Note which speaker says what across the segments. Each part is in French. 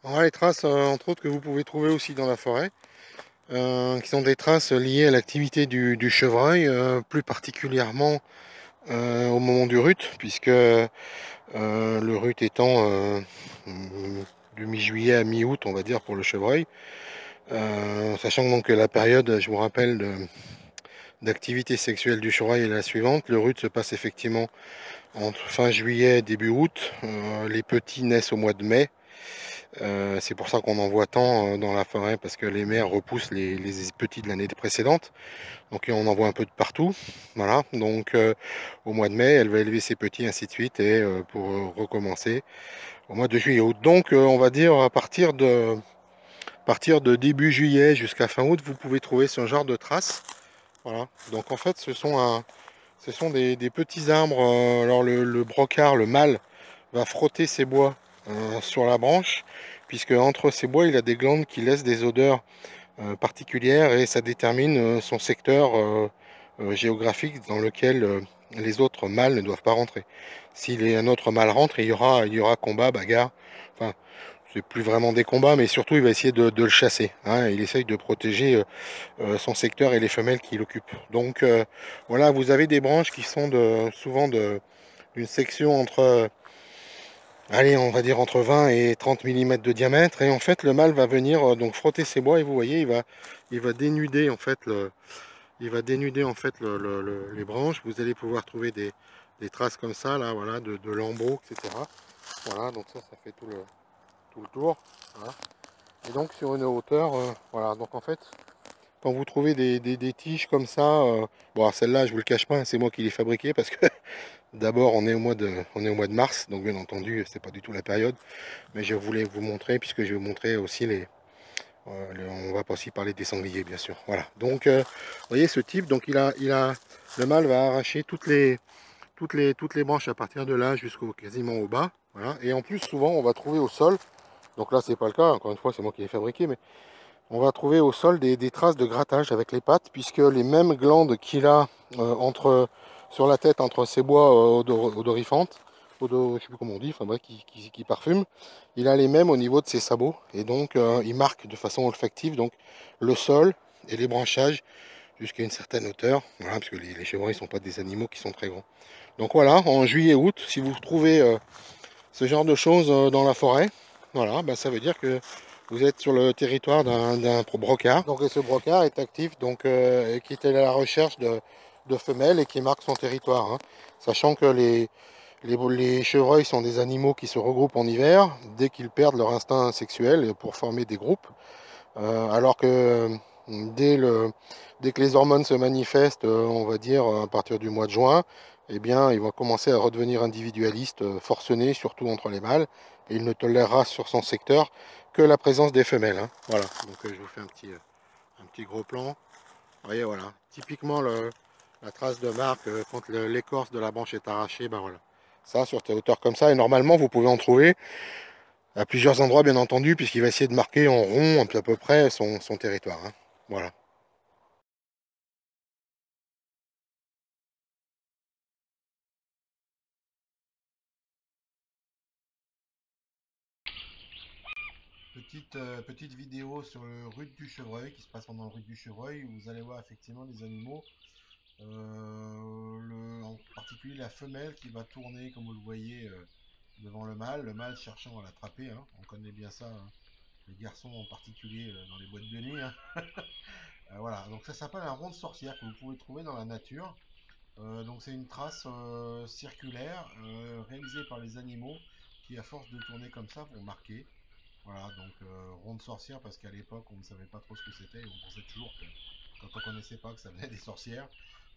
Speaker 1: Voilà les traces, entre autres, que vous pouvez trouver aussi dans la forêt, qui sont des traces liées à l'activité du chevreuil, plus particulièrement au moment du rut, puisque le rut étant de mi-juillet à mi-août, on va dire, pour le chevreuil. Sachant donc que la période, je vous rappelle, d'activité sexuelle du chevreuil est la suivante. Le rut se passe effectivement entre fin juillet et début août. Les petits naissent au mois de mai. C'est pour ça qu'on en voit tant dans la forêt, parce que les mères repoussent les petits de l'année précédente. Donc on en voit un peu de partout. Voilà. Donc au mois de mai, elle va élever ses petits, ainsi de suite, et pour recommencer au mois de juillet août. Donc on va dire à partir de début juillet jusqu'à fin août, vous pouvez trouver ce genre de traces. Voilà. Donc en fait, ce sont des petits arbres. Alors le brocard, le mâle, va frotter ses bois sur la branche, puisque entre ces bois, il a des glandes qui laissent des odeurs particulières, et ça détermine son secteur géographique dans lequel les autres mâles ne doivent pas rentrer. Si un autre mâle rentre, il y aura combat, bagarre. Enfin, c'est plus vraiment des combats, mais surtout il va essayer de le chasser, hein. Il essaye de protéger son secteur et les femelles qu'il occupe. Donc voilà, vous avez des branches qui sont souvent d'une section entre, allez, on va dire entre 20 et 30 mm de diamètre. Et en fait, le mâle va venir donc frotter ses bois, et vous voyez, il va dénuder en fait les branches. Vous allez pouvoir trouver des traces comme ça, là, voilà, de lambeaux, etc. Voilà, donc ça fait tout le tour. Voilà. Et donc sur une hauteur, voilà, donc en fait, quand vous trouvez des tiges comme ça, bon, celle-là, je vous le cache pas, hein, c'est moi qui l'ai fabriquée, parce que d'abord on est au mois de mars, donc bien entendu c'est pas du tout la période, mais je voulais vous montrer, puisque je vais vous montrer aussi on va pas aussi parler des sangliers, bien sûr. Voilà, donc vous voyez ce type, donc le mâle va arracher toutes les branches à partir de là jusqu'au quasiment au bas. Voilà, et en plus souvent on va trouver au sol, donc là c'est pas le cas, encore une fois c'est moi qui l'ai fabriqué, mais on va trouver au sol des traces de grattage avec les pattes, puisque les mêmes glandes qu'il a sur la tête, entre ses bois odorifantes, je ne sais plus comment on dit, enfin bref, qui parfument, il a les mêmes au niveau de ses sabots, et donc il marque de façon olfactive donc le sol et les branchages jusqu'à une certaine hauteur, voilà, parce que les chevreuils ne sont pas des animaux qui sont très grands. Donc voilà, en juillet-août, si vous trouvez ce genre de choses dans la forêt, voilà, bah, ça veut dire que vous êtes sur le territoire d'un brocard. Donc, et ce brocard est actif, donc, et qui est à la recherche de femelles, et qui marque son territoire, hein. Sachant que les chevreuils sont des animaux qui se regroupent en hiver, dès qu'ils perdent leur instinct sexuel, pour former des groupes. Alors que dès que les hormones se manifestent, on va dire à partir du mois de juin, eh bien, il va commencer à redevenir individualiste, forcené, surtout entre les mâles, et il ne tolérera sur son secteur que la présence des femelles, hein. Voilà, donc je vous fais un petit gros plan. Vous voyez, voilà, typiquement la trace de marque quand l'écorce de la branche est arrachée, ben voilà. Ça, sur des hauteurs comme ça, et normalement, vous pouvez en trouver à plusieurs endroits, bien entendu, puisqu'il va essayer de marquer en rond à peu près son territoire, hein. Voilà. Petite vidéo sur le rut du chevreuil, qui se passe pendant le rut du chevreuil, où vous allez voir effectivement les animaux, en particulier la femelle qui va tourner, comme vous le voyez, devant le mâle cherchant à l'attraper, hein. On connaît bien ça, hein. Les garçons en particulier dans les boîtes de nuit, hein. Voilà, donc ça s'appelle un rond de sorcière, que vous pouvez trouver dans la nature. Donc c'est une trace circulaire réalisée par les animaux, qui, à force de tourner comme ça, vont marquer. Voilà, donc ronde sorcière, parce qu'à l'époque on ne savait pas trop ce que c'était, et on pensait toujours que, quand on connaissait pas, que ça venait des sorcières.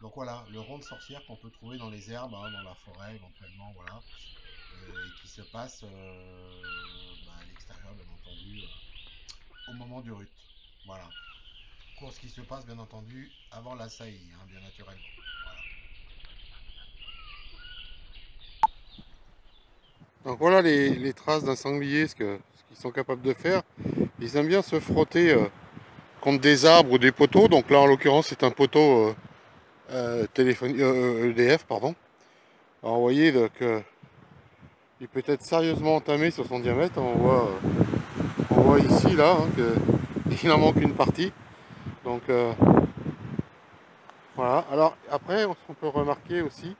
Speaker 1: Donc voilà, le rond de sorcière qu'on peut trouver dans les herbes, hein, dans la forêt éventuellement, voilà, et qui se passe à l'extérieur, bien entendu, au moment du rut. Voilà. Course qui se passe, bien entendu, avant la saillie, hein, bien naturellement. Voilà. Donc voilà les traces d'un sanglier, ce qu'ils sont capables de faire. Ils aiment bien se frotter contre des arbres ou des poteaux. Donc là, en l'occurrence, c'est un poteau EDF, pardon. Alors vous voyez, donc, il peut être sérieusement entamé sur son diamètre. On voit voit ici là hein, qu'il en manque une partie. Donc voilà. Alors après, on peut remarquer aussi,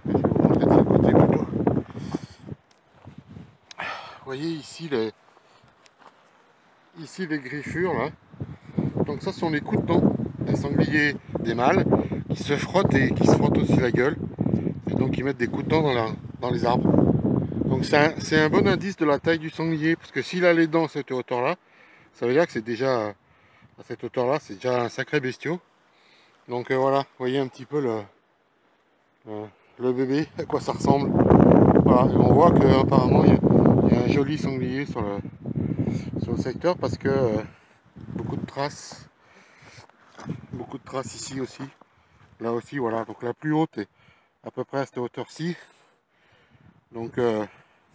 Speaker 1: je vais vous montrer de ce côté plutôt. Vous voyez ici les griffures là. Donc ça, ce sont les coups de dents des sangliers, des mâles, qui se frottent et qui se frottent aussi la gueule. Et donc ils mettent des coups de dents dans les arbres. Donc c'est un bon indice de la taille du sanglier, parce que s'il a les dents à cette hauteur-là, ça veut dire que c'est déjà, à cette hauteur-là, c'est déjà un sacré bestiau. Donc voilà, vous voyez un petit peu le bébé, à quoi ça ressemble. Voilà, et on voit qu'apparemment il y a un joli sanglier sur le secteur, parce que beaucoup de traces ici aussi. Là aussi, voilà, donc la plus haute est à peu près à cette hauteur-ci. Donc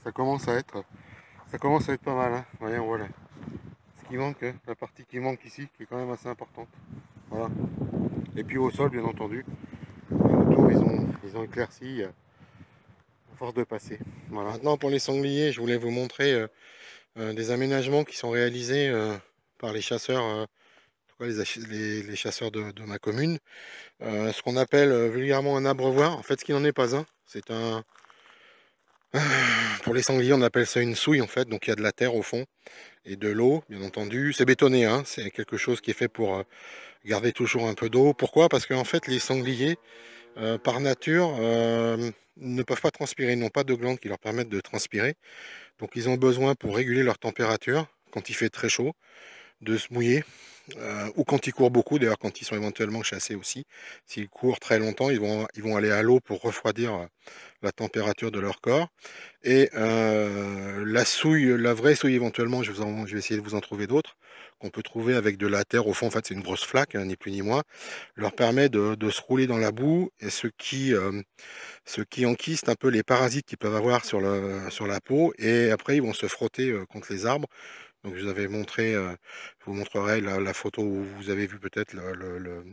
Speaker 1: ça commence à être pas mal. Hein. Vous voyez, on voit là. Ce qui manque, hein, la partie qui manque ici, qui est quand même assez importante. Voilà. Et puis au sol, bien entendu. Autour, ils ont éclairci à force de passer. Voilà. Maintenant, pour les sangliers, je voulais vous montrer des aménagements qui sont réalisés par les chasseurs, les chasseurs de ma commune. Ce qu'on appelle vulgairement un abreuvoir. En fait, ce qui n'en est pas un, c'est un... Pour les sangliers, on appelle ça une souille en fait. Donc il y a de la terre au fond et de l'eau, bien entendu. C'est bétonné, hein. C'est quelque chose qui est fait pour garder toujours un peu d'eau. Pourquoi? Parce qu'en fait, les sangliers, par nature, ne peuvent pas transpirer. Ils n'ont pas de glandes qui leur permettent de transpirer. Donc ils ont besoin, pour réguler leur température, quand il fait très chaud, de se mouiller. Ou quand ils courent beaucoup, d'ailleurs quand ils sont éventuellement chassés aussi. S'ils courent très longtemps, ils vont aller à l'eau pour refroidir la température de leur corps. Et la souille, la vraie souille éventuellement, je vais essayer de vous en trouver d'autres, qu'on peut trouver avec de la terre au fond, en fait c'est une grosse flaque, hein, ni plus ni moins, leur permet de se rouler dans la boue, et ce qui enquiste un peu les parasites qu'ils peuvent avoir sur la peau, et après ils vont se frotter contre les arbres. Donc je vous avais montré, je vous montrerai la photo où vous avez vu peut-être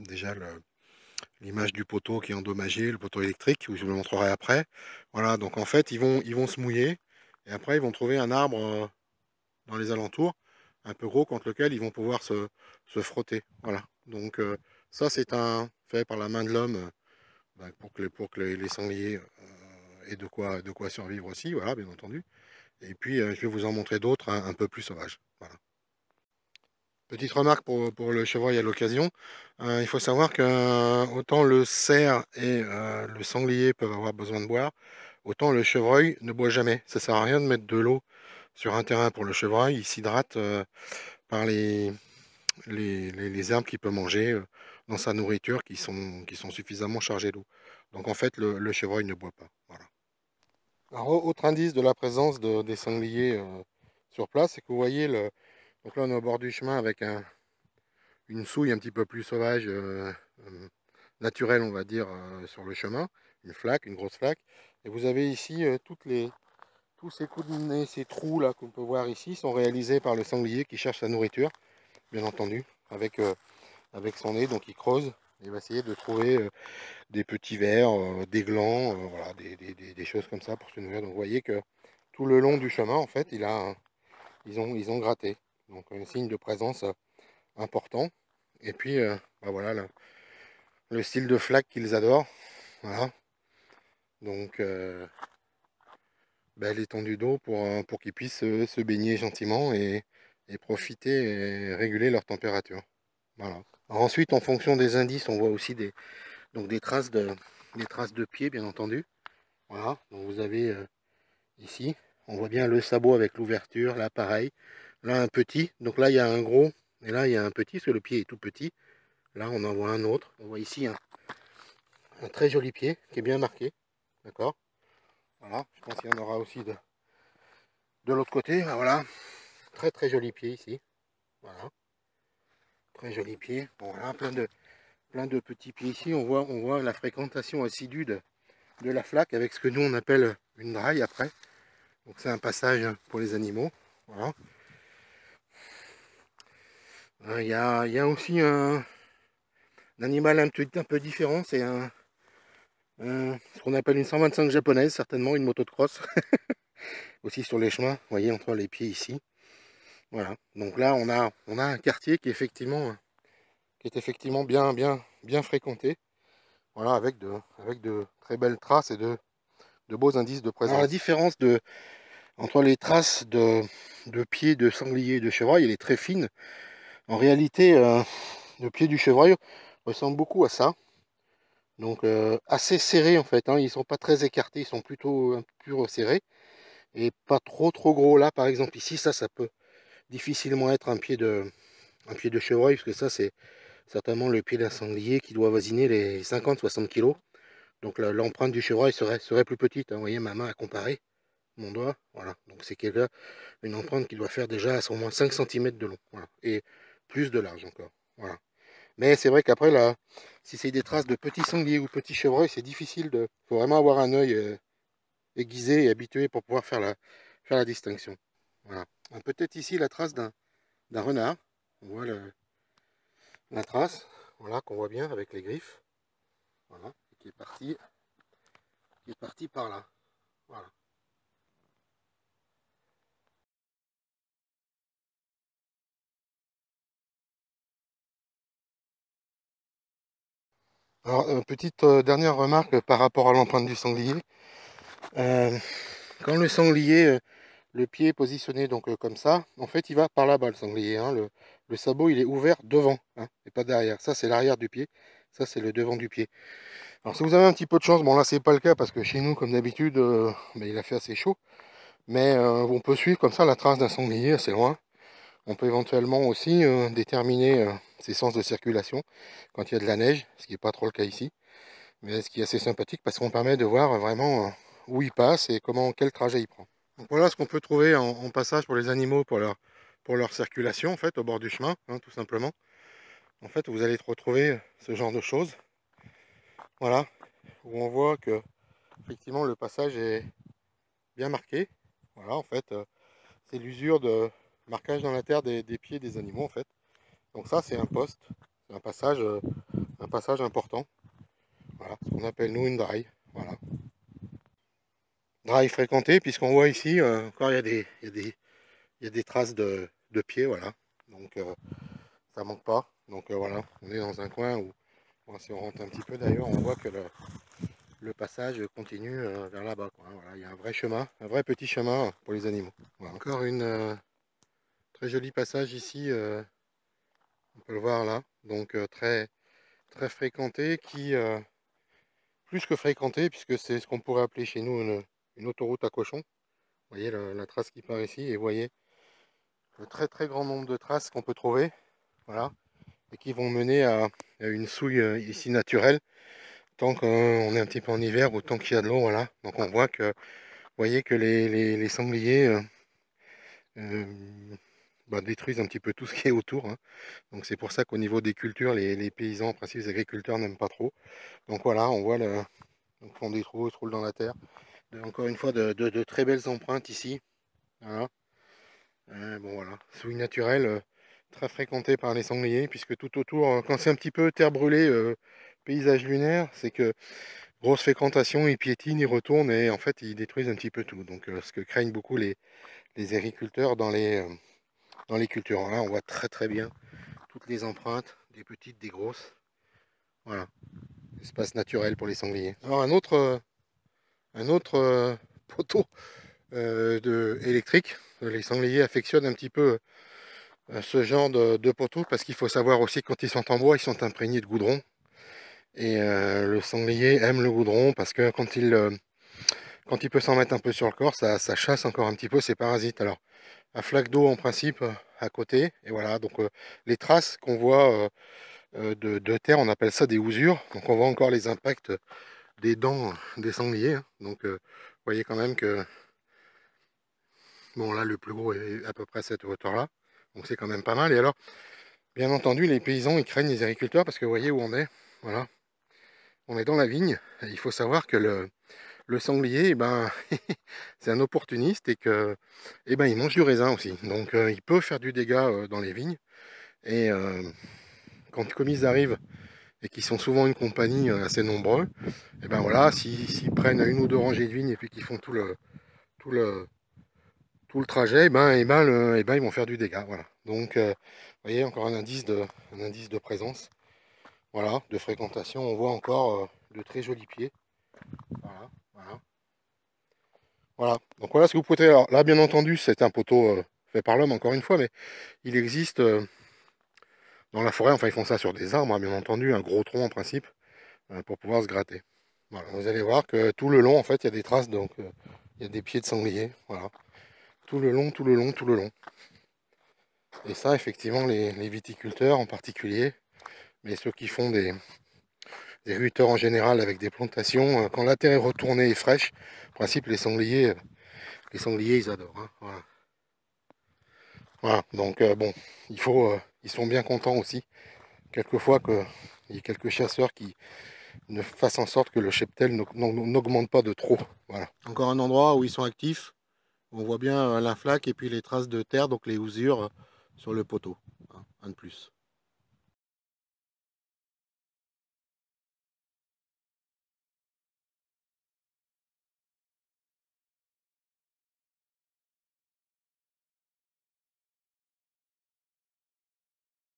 Speaker 1: déjà l'image du poteau qui est endommagé, le poteau électrique, où je vous le montrerai après. Voilà, donc en fait, ils vont se mouiller, et après, ils vont trouver un arbre dans les alentours, un peu gros, contre lequel ils vont pouvoir se frotter. Voilà, donc ça, c'est un fait par la main de l'homme, bah, pour que les sangliers aient de quoi survivre aussi, voilà, bien entendu. Et puis, je vais vous en montrer d'autres un peu plus sauvages. Voilà. Petite remarque pour le chevreuil à l'occasion, il faut savoir que autant le cerf et le sanglier peuvent avoir besoin de boire, autant le chevreuil ne boit jamais. Ça sert à rien de mettre de l'eau sur un terrain pour le chevreuil, il s'hydrate par les herbes qu'il peut manger dans sa nourriture qui sont suffisamment chargées d'eau. Donc en fait le chevreuil ne boit pas. Voilà. Alors, autre indice de la présence des sangliers sur place, c'est que vous voyez donc là on est au bord du chemin avec une souille un petit peu plus sauvage, naturelle on va dire, sur le chemin, une flaque, une grosse flaque. Et vous avez ici tous ces coups de nez, ces trous là qu'on peut voir ici, sont réalisés par le sanglier qui cherche sa nourriture, bien entendu, avec son nez, donc il creuse. Il va essayer de trouver des petits vers, des glands, voilà, des choses comme ça pour se nourrir. Donc vous voyez que tout le long du chemin, en fait, ils ont gratté. Donc un signe de présence important. Et puis, bah voilà, le style de flaque qu'ils adorent. Voilà. Donc, belle étendue d'eau pour qu'ils puissent se baigner gentiment et profiter et réguler leur température. Voilà. Alors ensuite, en fonction des indices, on voit aussi donc des traces de pieds, bien entendu. Voilà. Donc vous avez ici, on voit bien le sabot avec l'ouverture, là pareil. Là un petit, donc là il y a un gros, et là il y a un petit, parce que le pied est tout petit. Là on en voit un autre. On voit ici un très joli pied qui est bien marqué. D'accord. Voilà, je pense qu'il y en aura aussi de l'autre côté. Ah, voilà, très très joli pied ici. Voilà, très joli pied. Bon, voilà, plein de petits pieds ici. On voit la fréquentation assidue de la flaque avec ce que nous on appelle une draille après. Donc c'est un passage pour les animaux. Voilà. Il y a aussi un animal un peu différent. C'est ce qu'on appelle une 125 japonaise, certainement une moto de cross. Aussi sur les chemins, vous voyez, entre les pieds ici. Voilà, donc là on a un quartier qui est effectivement bien fréquenté. Voilà, avec de très belles traces et de beaux indices de présence. Alors, la différence entre les traces de pieds de sanglier et de chevreuil, elle est très fine. En réalité, le pied du chevreuil ressemble beaucoup à ça. Donc assez serrés en fait, hein. Ils sont pas très écartés, ils sont plutôt un peu plus resserrés. Et pas trop gros. Là par exemple ici, ça peut difficilement être un pied de chevreuil, parce que ça c'est certainement le pied d'un sanglier qui doit avoisiner les 50-60 kg. Donc l'empreinte du chevreuil serait plus petite, hein. Vous voyez ma main à comparer, mon doigt, voilà. Donc c'est une empreinte qui doit faire déjà au moins 5 cm de long, voilà. Et plus de large encore, voilà. Mais c'est vrai qu'après là, si c'est des traces de petits sangliers ou petits chevreuils, c'est difficile de. Il faut vraiment avoir un œil aiguisé et habitué pour pouvoir faire la distinction. Voilà. Peut-être ici la trace d'un renard. On voit la trace, voilà, qu'on voit bien avec les griffes. Voilà, qui est parti par là. Voilà. Alors, petite dernière remarque par rapport à l'empreinte du sanglier. Euh, Quand le sanglier, le pied est positionné donc comme ça, en fait il va par là-bas le sanglier, hein. Le sabot il est ouvert devant, hein, et pas derrière. Ça c'est l'arrière du pied, ça c'est le devant du pied. Alors si vous avez un petit peu de chance, bon là c'est pas le cas parce que chez nous comme d'habitude il a fait assez chaud, mais on peut suivre comme ça la trace d'un sanglier assez loin. On peut éventuellement aussi déterminer ses sens de circulation quand il y a de la neige, ce qui n'est pas trop le cas ici. Mais ce qui est assez sympathique parce qu'on permet de voir vraiment où il passe et quel trajet il prend. Donc voilà ce qu'on peut trouver en passage pour les animaux, pour leur circulation en fait, au bord du chemin, hein, tout simplement. En fait, vous allez retrouver ce genre de choses. Voilà, où on voit que effectivement le passage est bien marqué. Voilà, en fait, c'est l'usure de marquage dans la terre des pieds des animaux en fait. Donc ça c'est un poste, c'est un passage important. Voilà, ce qu'on appelle nous une draille. Voilà. Draille fréquentée, puisqu'on voit ici encore il y a des traces de pieds, voilà. Donc ça manque pas. Donc voilà, on est dans un coin où, bon, si on rentre un petit peu d'ailleurs, on voit que le passage continue vers là-bas. Voilà, il y a un vrai chemin, un vrai petit chemin pour les animaux. Voilà. Encore une très joli passage ici, on peut le voir là. Donc très fréquenté, plus que fréquenté, puisque c'est ce qu'on pourrait appeler chez nous une autoroute à cochons. Vous voyez la trace qui part ici, et vous voyez le très grand nombre de traces qu'on peut trouver, voilà, et qui vont mener à une souille ici naturelle, tant qu'on est un petit peu en hiver ou tant qu'il y a de l'eau, voilà. Donc on voit que, vous voyez que les sangliers détruisent un petit peu tout ce qui est autour, hein. Donc c'est pour ça qu'au niveau des cultures, les paysans, en principe les agriculteurs n'aiment pas trop. Donc voilà, on voit donc font des trous, se roulent dans la terre. Encore une fois, de très belles empreintes ici. Voilà. Bon voilà, souille naturelle très fréquentée par les sangliers, puisque tout autour, quand c'est un petit peu terre brûlée, paysage lunaire, c'est que grosse fréquentation, ils piétinent, ils retournent et en fait ils détruisent un petit peu tout. Donc ce que craignent beaucoup les agriculteurs dans les cultures. Là on voit très bien toutes les empreintes, des petites, des grosses. Voilà, espace naturel pour les sangliers. Alors un autre poteau électrique, les sangliers affectionnent un petit peu ce genre de poteaux, parce qu'il faut savoir aussi que quand ils sont en bois, ils sont imprégnés de goudron. Et le sanglier aime le goudron parce que quand il peut s'en mettre un peu sur le corps, ça chasse encore un petit peu ses parasites. Alors, un flaque d'eau en principe à côté, et voilà, donc les traces qu'on voit de terre, on appelle ça des housures. Donc on voit encore les impacts des dents des sangliers, hein. Donc vous voyez quand même que, bon là le plus gros est à peu près à cette hauteur-là, donc c'est quand même pas mal. Et alors, bien entendu, les paysans, ils craignent les agriculteurs parce que vous voyez où on est. Voilà. On est dans la vigne. Et il faut savoir que le sanglier, eh ben, c'est un opportuniste et que, eh ben, il mange du raisin aussi. Donc, il peut faire du dégât dans les vignes. Et comme ils arrivent et qu'ils sont souvent une compagnie assez nombreux, et ben voilà, s'ils prennent une ou deux rangées de vignes et puis qu'ils font tout tout le trajet, ils vont faire du dégât. Voilà. Donc, vous voyez, encore un indice de présence. Voilà, de fréquentation. On voit encore de très jolis pieds. Voilà, voilà. Voilà. Donc voilà ce que vous pouvez. Alors là, bien entendu, c'est un poteau fait par l'homme, encore une fois, mais il existe dans la forêt. Enfin, ils font ça sur des arbres, hein, bien entendu, un gros tronc en principe, pour pouvoir se gratter. Voilà. Vous allez voir que tout le long, en fait, il y a des traces, donc il y a des pieds de sanglier. Voilà. Tout le long, tout le long, tout le long. Et ça, effectivement, les viticulteurs en particulier, mais ceux qui font des ruteurs en général avec des plantations, quand la terre est retournée et fraîche, en principe, les sangliers, ils adorent. Hein, voilà. Voilà. Donc, bon, ils sont bien contents aussi, quelquefois, qu'il y ait quelques chasseurs qui ne fassent en sorte que le cheptel n'augmente pas de trop. Voilà. Encore un endroit où ils sont actifs. On voit bien la flaque et puis les traces de terre, donc les usures sur le poteau. Un de plus.